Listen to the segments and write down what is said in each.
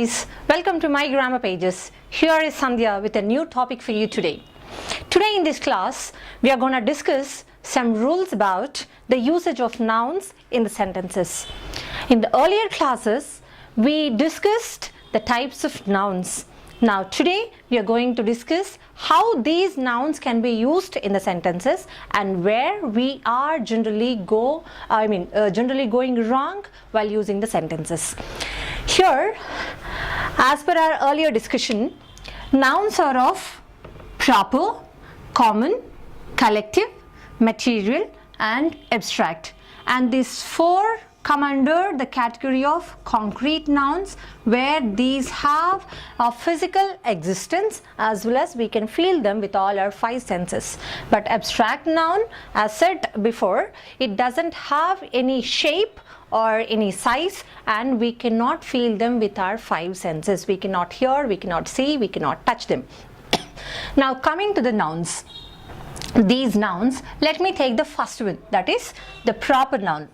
guys, welcome to my grammar pages. Here is Sandhya with a new topic for you today. Today in this class, we are going to discuss some rules about the usage of nouns in the sentences. In the earlier classes, we discussed the types of nouns. Now today we are going to discuss how these nouns can be used in the sentences and where we are generally going wrong while using the sentences. Here, as per our earlier discussion, nouns are of proper, common, collective, material and abstract, and these four come under the category of concrete nouns, where these have a physical existence as well as we can feel them with all our five senses. But abstract noun, as said before, it doesn't have any shape or any size and we cannot feel them with our five senses. We cannot hear, we cannot see, we cannot touch them. Now coming to the nouns, these nouns, let me take the first one, that is the proper noun.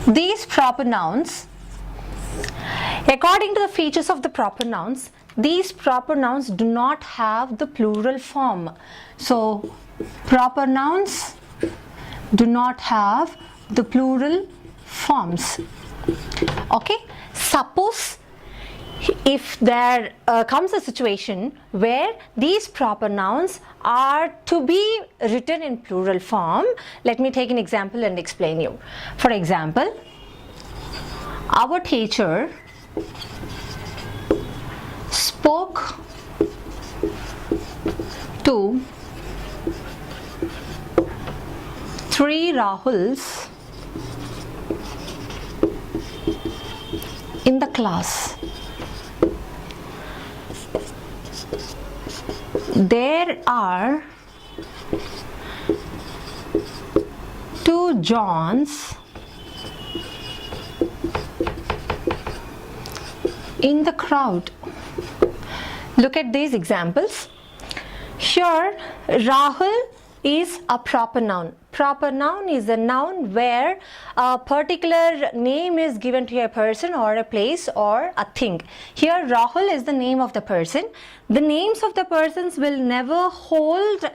These proper nouns, according to the features of the proper nouns, these proper nouns do not have the plural form. So proper nouns do not have the plural forms. Okay, suppose if there comes a situation where these proper nouns are to be written in plural form, let me take an example and explain you. For example, our teacher spoke to 3 Rahuls in the class. There are 2 Johns in the crowd. Look at these examples. Here, Rahul is a proper noun. Proper noun is a noun where a particular name is given to a person or a place or a thing. Here Rahul is the name of the person. The names of the persons will never hold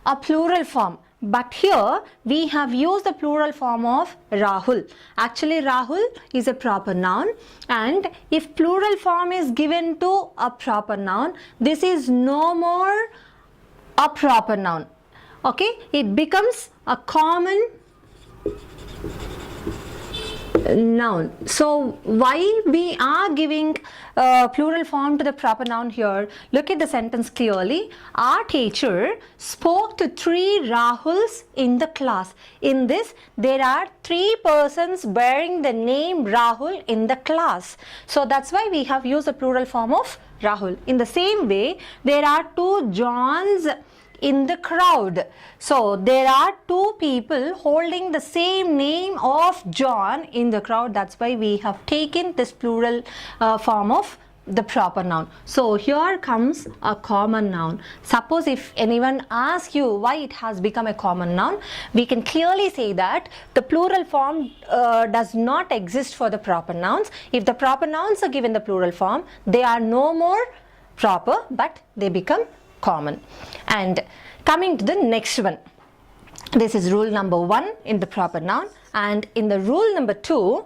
a plural form. But here we have used the plural form of Rahul. Actually Rahul is a proper noun, and if plural form is given to a proper noun, this is no more a proper noun. Okay, it becomes a common noun. So why we are giving plural form to the proper noun here? Look at the sentence clearly. Our teacher spoke to 3 Rahuls in the class. In this, there are 3 persons bearing the name Rahul in the class. So that's why we have used the plural form of Rahul. In the same way, there are 2 Johns in the crowd. So there are 2 people holding the same name of John in the crowd. That's why we have taken this plural form of the proper noun. So here comes a common noun. Suppose if anyone asks you why it has become a common noun, we can clearly say that the plural form does not exist for the proper nouns. If the proper nouns are given the plural form, they are no more proper but they become common. And coming to the next one, this is rule number 1 in the proper noun, and in the rule number 2,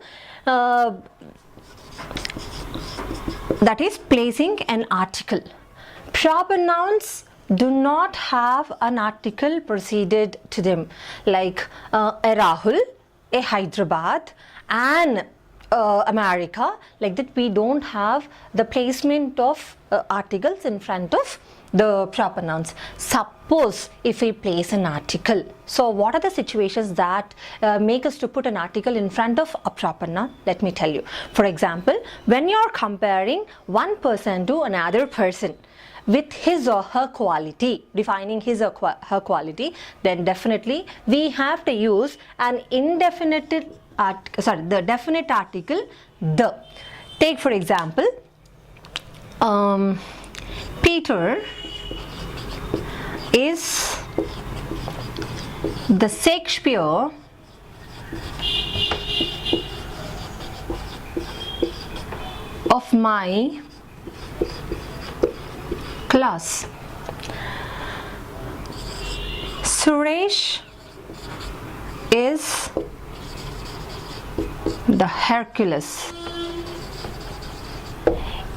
that is placing an article. Proper nouns do not have an article preceded to them, like a Rahul, a Hyderabad, an America. Like that, we don't have the placement of articles in front of the proper nouns. Suppose if we place an article, so what are the situations that make us to put an article in front of a proper noun? Let me tell you. For example, when you are comparing one person to another person with his or her quality, defining his or her quality, then definitely we have to use an the definite article the. Take for example, Peter is the Shakespeare of my class. Suresh is the Hercules.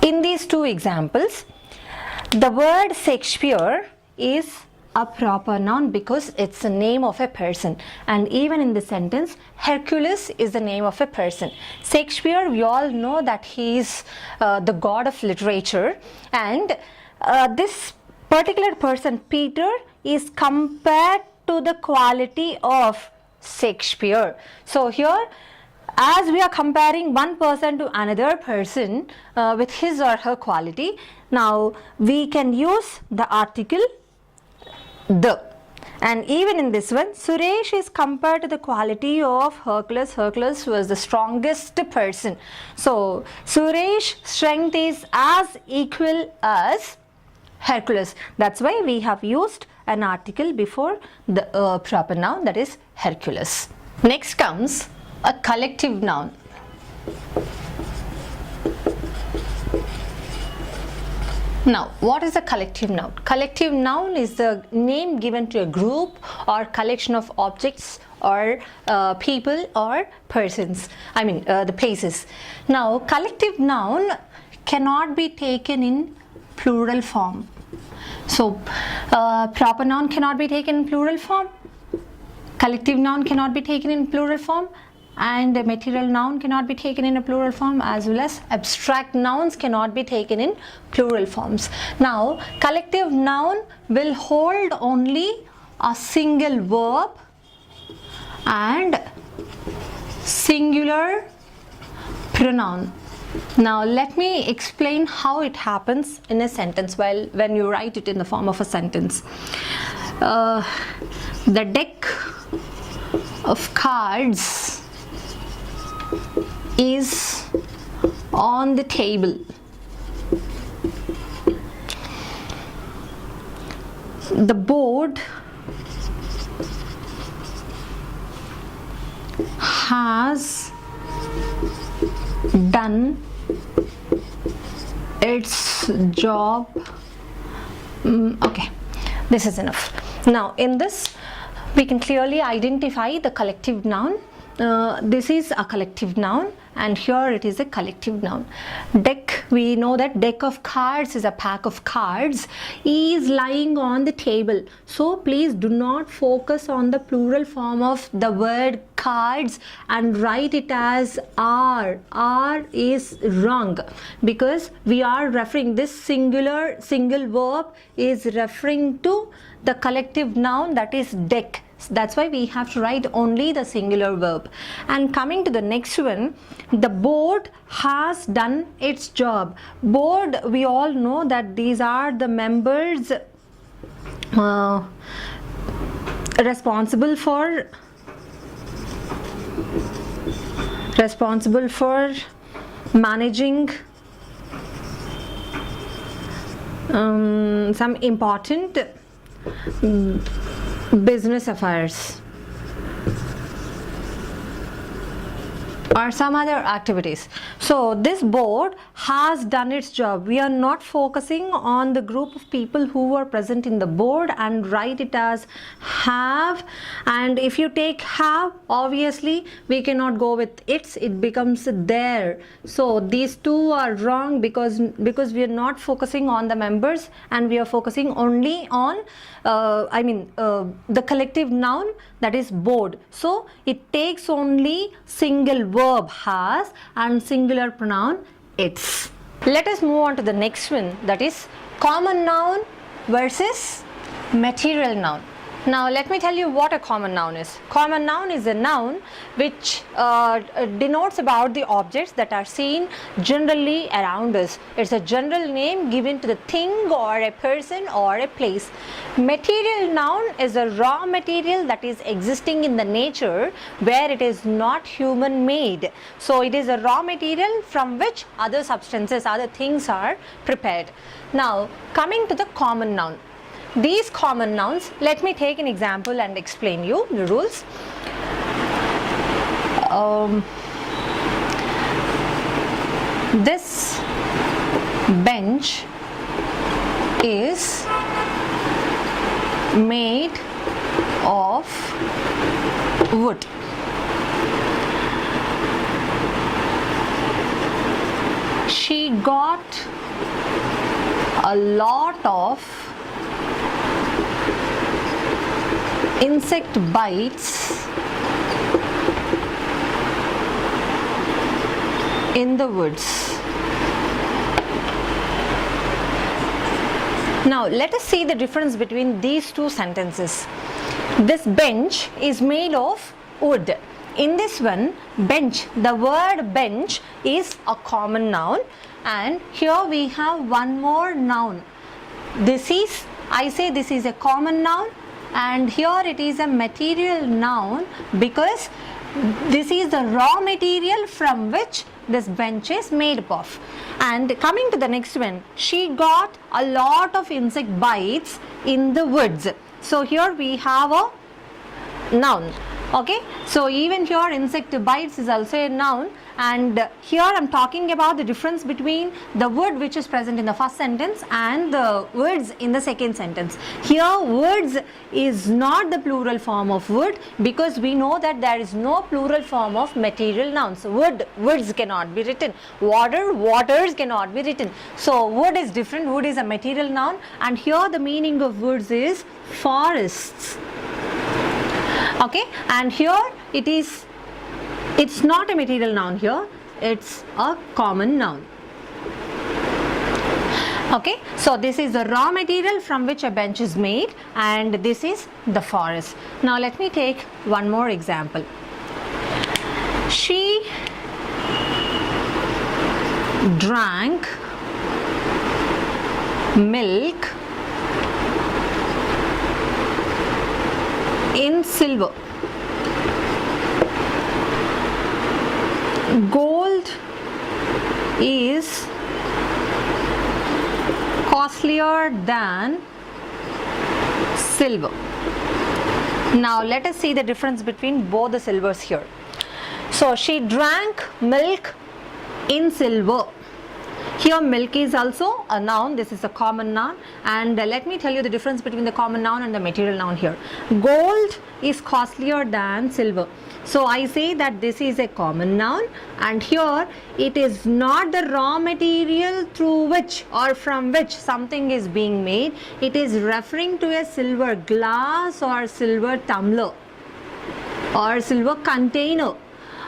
In these two examples, the word Shakespeare is a proper noun because it's the name of a person, and even in the sentence, Hercules is the name of a person. Shakespeare, we all know that he is the god of literature, and this particular person, Peter, is compared to the quality of Shakespeare. So here, as we are comparing one person to another person with his or her quality, now we can use the article the. And even in this one, Suresh is compared to the quality of Hercules. Hercules was the strongest person. So Suresh's strength is as equal as Hercules. That's why we have used an article before the proper noun, that is Hercules. Next comes a collective noun. Now, what is a collective noun? Collective noun is the name given to a group or collection of objects or people or persons. I mean the places. Now, collective noun cannot be taken in plural form. So, proper noun cannot be taken in plural form. Collective noun cannot be taken in plural form, and a material noun cannot be taken in a plural form, as well as abstract nouns cannot be taken in plural forms. Now, collective noun will hold only a single verb and singular pronoun. Now, let me explain how it happens in a sentence when you write it in the form of a sentence. The deck of cards is on the table. The board has done its job. Okay, this is enough. Now, in this, we can clearly identify the collective noun. This is a collective noun, and here it is a collective noun. Deck, we know that deck of cards is a pack of cards, is lying on the table. So please do not focus on the plural form of the word cards and write it as are. Are is wrong because we are referring, this single verb is referring to the collective noun, that is deck. That's why we have to write only the singular verb. And coming to the next one, the board has done its job. Board, we all know that these are the members responsible for managing some important business affairs or some other activities. So this board has done its job. We are not focusing on the group of people who were present in the board and write it as have. And if you take have, obviously we cannot go with its, it becomes there. So these two are wrong because we are not focusing on the members and we are focusing only on the collective noun, that is board. So it takes only single verb has and singular pronoun its. Let us move on to the next one, that is common noun versus material noun. Now let me tell you what a common noun is. Common noun is a noun which denotes about the objects that are seen generally around us. It's a general name given to the thing or a person or a place. Material noun is a raw material that is existing in the nature where it is not human made. So it is a raw material from which other substances, other things are prepared. Now coming to the common noun. These common nouns, let me take an example and explain you the rules. This bench is made of wood. She got a lot of insect bites in the woods. Now let us see the difference between these two sentences. This bench is made of wood. In this one, bench, the word bench is a common noun, and here we have one more noun. This is, I say this is a common noun, and here it is a material noun because this is the raw material from which this bench is made up of. And coming to the next one, she got a lot of insect bites in the woods. So here we have a noun. Okay, so even here insect bites is also a noun, and here I am talking about the difference between the word which is present in the first sentence and the words in the second sentence. Here words is not the plural form of wood because we know that there is no plural form of material nouns. Wood, woods cannot be written. Water, waters cannot be written. So wood is different. Wood is a material noun, and here the meaning of woods is forests. Okay, and here it's not a material noun here, it's a common noun. Okay, so this is the raw material from which a bench is made, and this is the forest. Now let me take one more example. She drank milk in silver. Gold is costlier than silver. Now let us see the difference between both the silvers here. So she drank milk in silver. Here milk is also a noun, this is a common noun, and let me tell you the difference between the common noun and the material noun here. Gold is costlier than silver. So I say that this is a common noun, and here it is not the raw material through which or from which something is being made. It is referring to a silver glass or silver tumbler or silver container.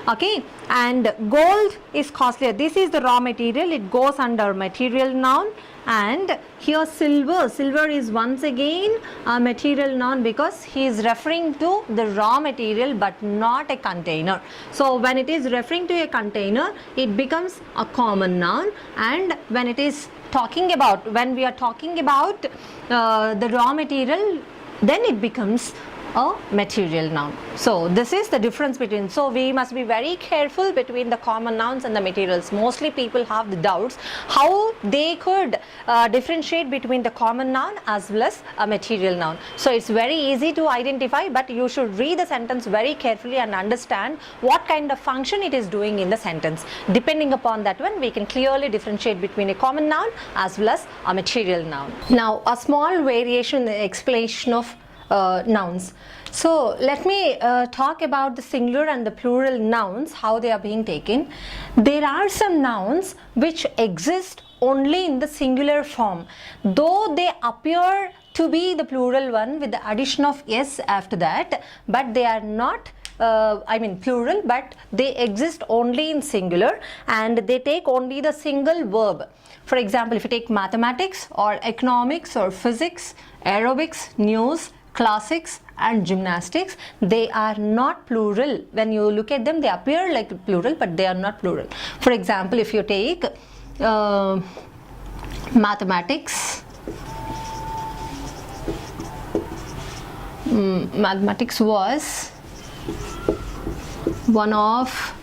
Okay, and gold is costlier. This is the raw material, it goes under material noun, and here silver is once again a material noun because he is referring to the raw material but not a container. So when it is referring to a container, it becomes a common noun, and when it is talking about, when we are talking about the raw material, then it becomes a material noun. So this is the difference between, so we must be very careful between the common nouns and the materials. Mostly people have the doubts how they could differentiate between the common noun as well as a material noun. So it's very easy to identify, but you should read the sentence very carefully and understand what kind of function it is doing in the sentence. Depending upon that one, we can clearly differentiate between a common noun as well as a material noun. Now a small variation in the explanation of nouns. So let me talk about the singular and the plural nouns, how they are being taken. There are some nouns which exist only in the singular form, though they appear to be the plural one with the addition of s after that, but they are not plural, but they exist only in singular and they take only the single verb. For example, if you take mathematics or economics or physics, aerobics, news, classics and gymnastics, they are not plural. When you look at them, they appear like plural, but they are not plural. For example, if you take mathematics, mathematics was one of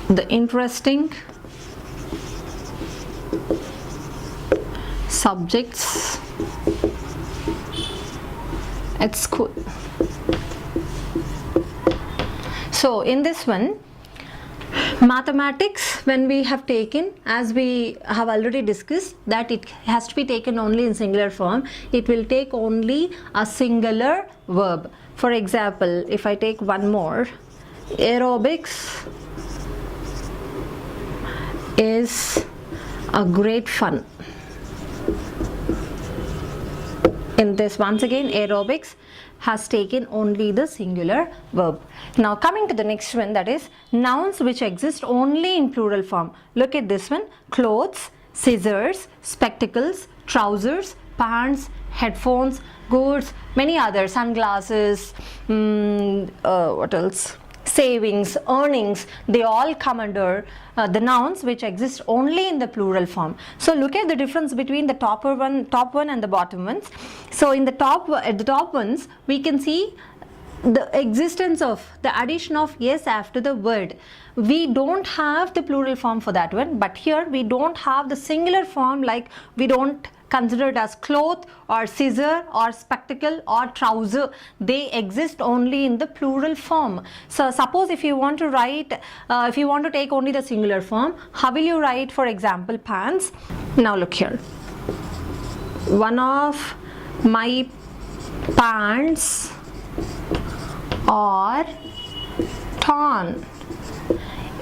the interesting subjects at school. So in this one, Mathematics, when we have taken, as we have already discussed, that it has to be taken only in singular form. It will take only a singular verb. For example, if I take one more, aerobics is a great fun. In this, once again, aerobics has taken only the singular verb. Now coming to the next one, that is nouns which exist only in plural form. Look at this one: clothes, scissors, spectacles, trousers, pants, headphones, goods, many others, sunglasses, what else? Savings, earnings, they all come under the nouns which exist only in the plural form. So look at the difference between the top one and the bottom ones. So in the at the top ones, we can see the existence of the addition of yes after the word. We don't have the plural form for that one, but here we don't have the singular form, like we don't consider it as cloth or scissor or spectacle or trouser. They exist only in the plural form. So suppose if you want to write, if you want to take only the singular form, how will you write, for example, pants? Now look here. One of my pants are torn.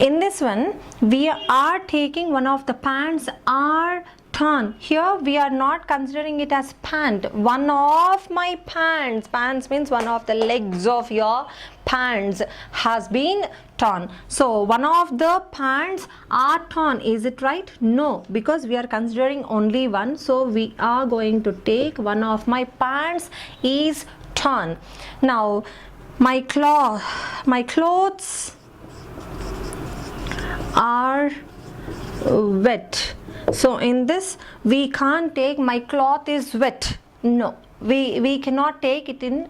In this one, we are taking one of the pants are torn. Here we are not considering it as pant. One of my pants. Pants means one of the legs of your pants has been torn. So one of the pants are torn. Is it right? No, because we are considering only one. So we are going to take one of my pants is torn. Now my clothes are wet. So in this, we can't take my cloth is wet. No, we cannot take it in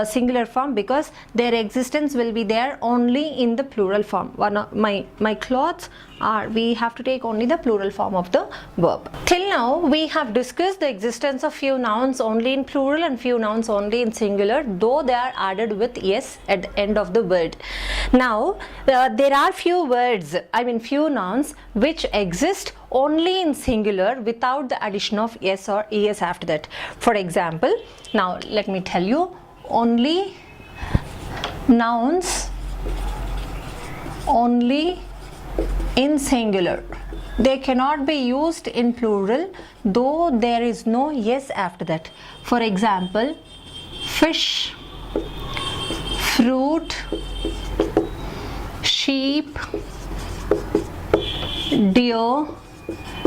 singular form, because their existence will be there only in the plural form. One of my clothes are, we have to take only the plural form of the verb. Till now we have discussed the existence of few nouns only in plural and few nouns only in singular, though they are added with yes at the end of the word. Now there are few nouns which exist only in singular without the addition of yes or es after that. For example, now let me tell you, only nouns only in singular. They cannot be used in plural, though there is no yes after that. For example, fish, fruit, sheep, deer,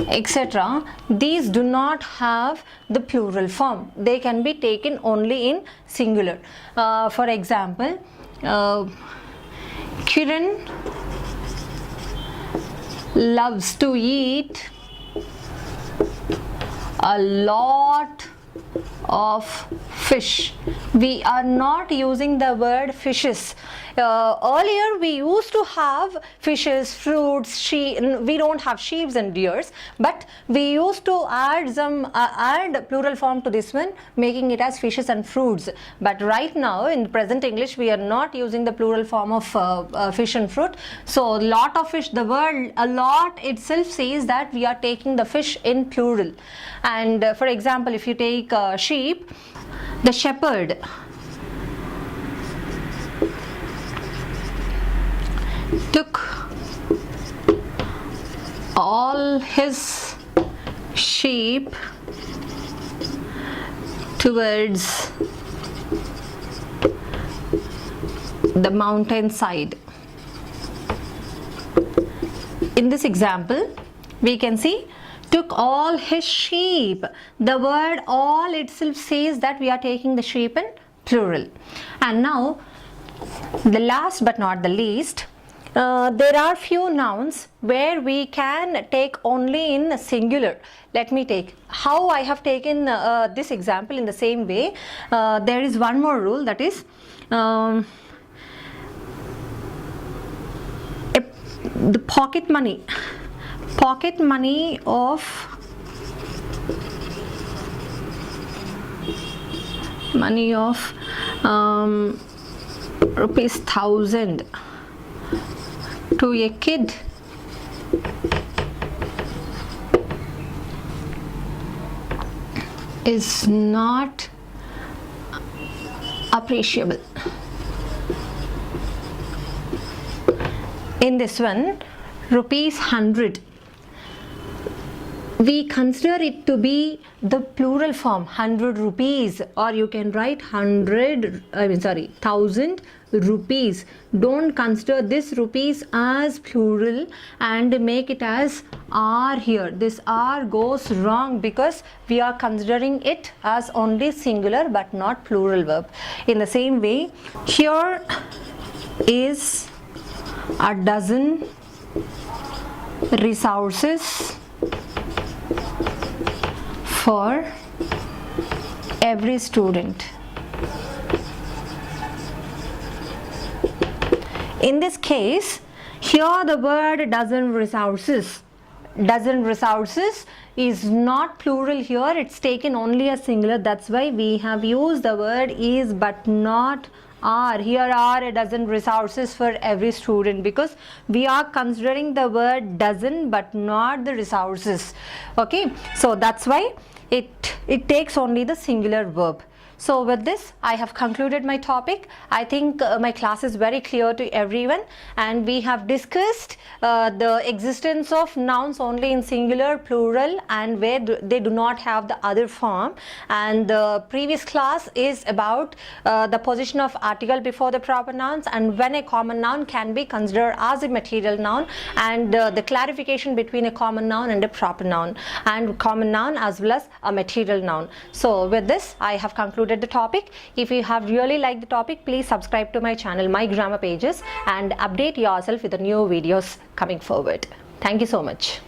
etc. These do not have the plural form. They can be taken only in singular. For example, Kiran loves to eat a lot of fish. We are not using the word fishes. Earlier we used to have fishes, fruits, sheep. We don't have sheep and deers, but we used to add some add plural form to this one, making it as fishes and fruits. But right now in present English, we are not using the plural form of fish and fruit. So lot of fish, the word a lot itself says that we are taking the fish in plural. And for example, if you take sheep, the shepherd took all his sheep towards the mountainside. In this example, we can see took all his sheep. The word all itself says that we are taking the sheep in plural. And now, the last but not the least, there are few nouns where we can take only in singular. Let me take how I have taken this example. In the same way, there is one more rule, that is the pocket money of rupees 1,000 to a kid is not appreciable. In this one, rupees 100, we consider it to be the plural form, 100 rupees, or you can write 1000 rupees. Don't consider this rupees as plural and make it as R here. This R goes wrong because we are considering it as only singular but not plural verb. In the same way, here is a dozen resources for every student. In this case, here the word dozen resources is not plural here, it's taken only a singular. That's why we have used the word is but not are. Here are a dozen resources for every student because we are considering the word dozen but not the resources. Okay, so that's why it takes only the singular verb. So with this, I have concluded my topic. I think my class is very clear to everyone, and we have discussed the existence of nouns only in singular, plural, and where they do not have the other form. And the previous class is about the position of article before the proper nouns and when a common noun can be considered as a material noun, and the clarification between a common noun and a proper noun, and common noun as well as a material noun. So with this, I have concluded the topic. If you have really liked the topic, please subscribe to my channel, My Grammar Pages, and update yourself with the new videos coming forward. Thank you so much.